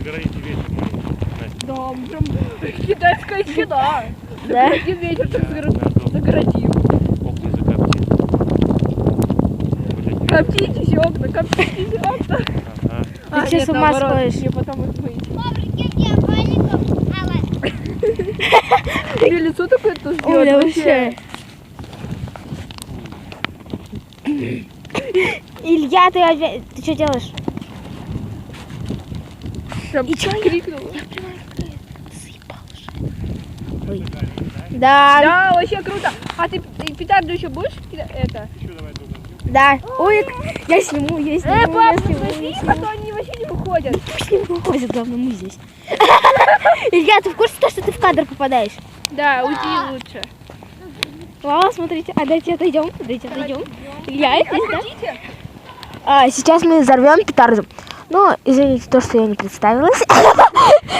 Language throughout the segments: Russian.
загородите ветер, Настя. Да, мы прям китайская стена. Да? Загородим ветер, так загородим. Окна закоптит. Коптитесь окна, коптитесь окна. Ага. Ты что, с ума сходишь? Мне потом их мыть. Ой, Тебе лицо такое-то у меня сделать вообще. Илья, ты опять... Ты что делаешь? Прям И чё я? крикнула. Ой. Да, Да, вообще круто. А ты петарду еще будешь? Это. да. Ой, я сниму, я сниму, Пап, я сниму, посмотри, я а сниму. то они вообще не выходят. Пусть не выходит, главное, мы здесь. Илья, ты в курсе того, что ты в кадр попадаешь? Да, уйди лучше. Вау, смотрите, а дайте отойдем, Илья, здесь, да? Хотите? Сейчас мы взорвем петарду. Ну, извините, то, что я не представилась.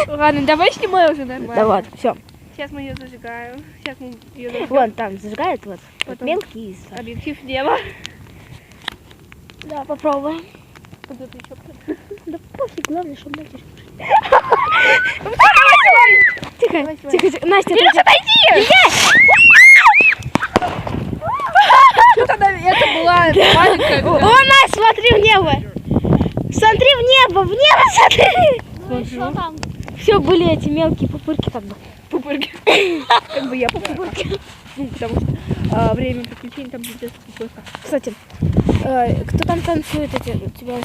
Ладно, давай снимай уже нормально. Да вот, все. Сейчас мы ее зажигаем. Сейчас мы ее зажгем. Вон там зажигает, вот Потом мелкий. И объектив влево. да, попробуем. Куда-то еще. Да пофиг, главное, чтобы Настя. Тихо, Давай, тихо, тихо. Настя, Миша, отойди! Что-то это была маленькая. О, Настя, смотри в небо. Смотри в небо смотри. Ну что там? Все, были эти мелкие пупырки как бы. Пупырки. Как бы я пупырки. Ну, потому что время приключений там будет пупырка. Кстати, кто там танцует эти у тебя?